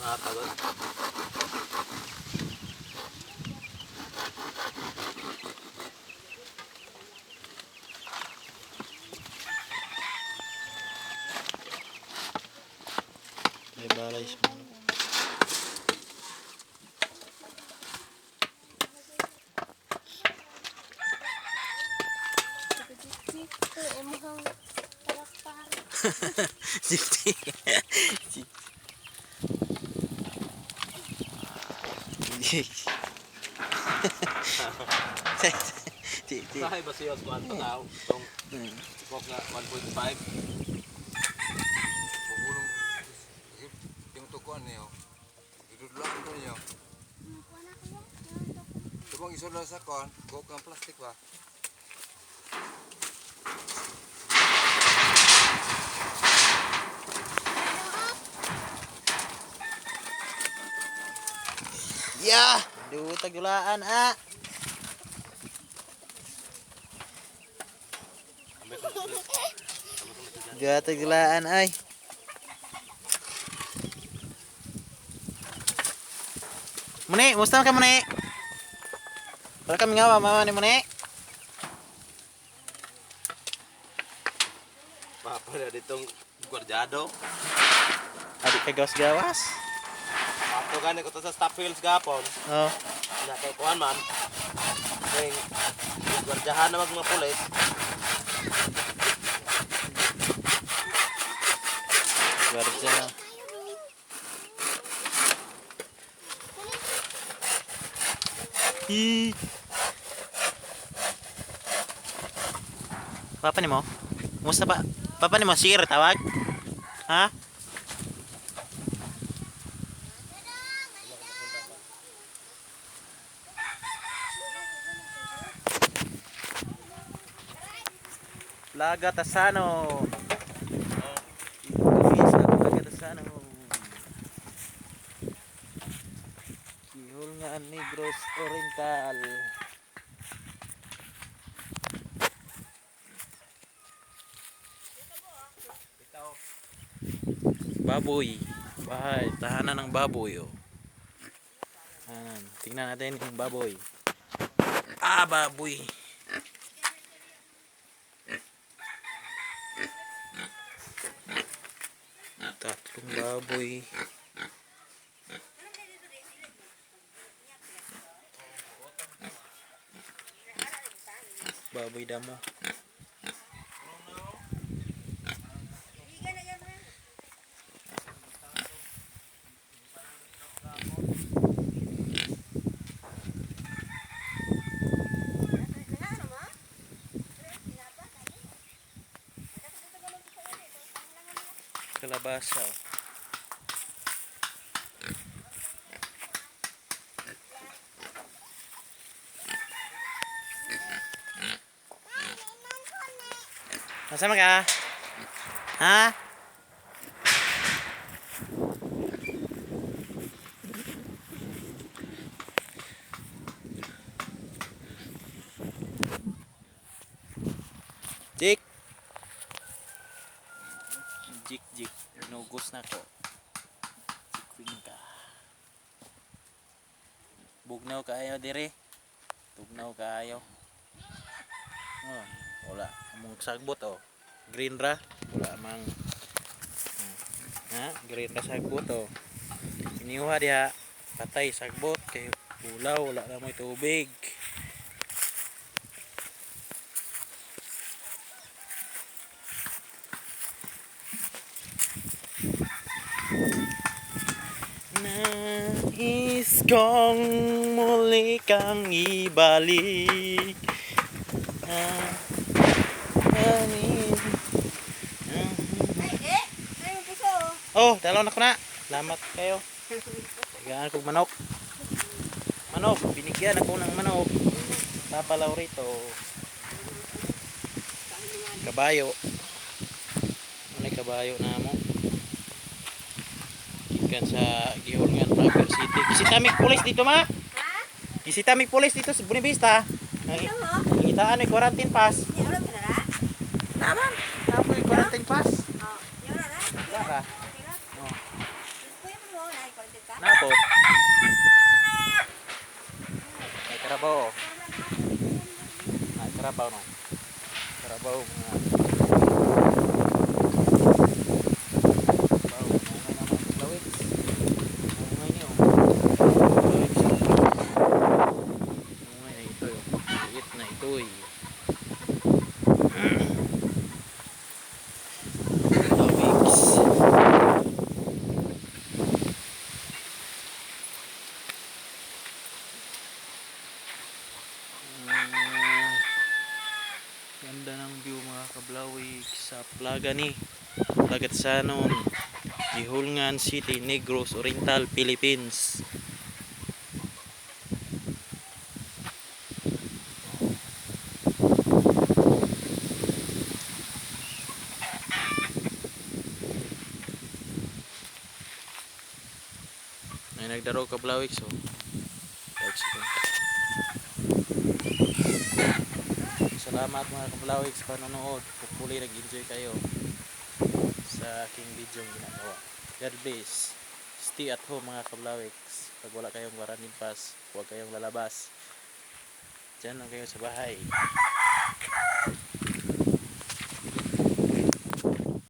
Nakatagot. May balay siya. Jik. Sahay ba siya sa kuwan tao? Itong kok nga 1.5. Pagulong yung tukuan niyo. Idudlaan ko niyo. Tubang isola sa kuan, kok ang plastik ba? Ya, aduh tagulaan ah. Tagulaan ay. Mune, musta ka mune? Para kami ngawa mama ni mune. Mapala ditong guardiado. Adik kay gawas-gawas. Ato gani ko to sa Stop Hills gapon. Oh, Na kay kuan man. Ning guardiahan na mga pulis. gwardiya. Hi. Papa ni mo? Musta pa? Papa ni mo sir tawag? Ha? Plaga Tasano. Plaga Tasano. Kihol nga ang Negros Oriental. Baboy. Bahay, tahanan ng baboy oh. Ayan, tingnan natin yung baboy. Ah, baboy. Tatlong baboy. Baboy damo. Kalabasa oh. Nasaan ka? Ha? Jik. Jik. Nugos na ko. Jikwing ka. Bugnaw kaayo dire. Tugnaw kaayo. Oh, wala among sagbot oh. Green ra, wala mang green ra sagbot oh. Iniuha diha patay sagbot kay ulaw wala na moy tubig. Nais kong muli kang ibalik. Oh, dalaw na ko na. Salamat kayo. Tagaan kong manok. Manok, binigyan ako ng manok. Papalaw rito. Kabayo. Ano yung kabayo na mo? Ikan sa Gihulngan, Traver City. Gisitamig pulis dito ma? Gisitamig pulis dito sa Bunibista. Nangitaan may quarantine pass. Naman. Tapos yung quarantine pass. Wala ka. Napo. Ay karabaw. Ay karabaw no. Karabaw mga. Karabaw. Mga naman lawit. Mga niyo. Lawit siya. Mga na ito. Liit na ito eh. Ganda ng view mga kablawig sa Plaga ni Plagasanon, Gihulngan City, Negros Oriental, Philippines. May nagdaro kablawig so let's go. Salamat mga kablawig sa panonood. Hopefully nag-enjoy kayo sa aking video ginagawa. God bless. Stay at home mga kablawig. Pag wala kayong quarantine pass, huwag kayong lalabas. Diyan lang kayo sa bahay.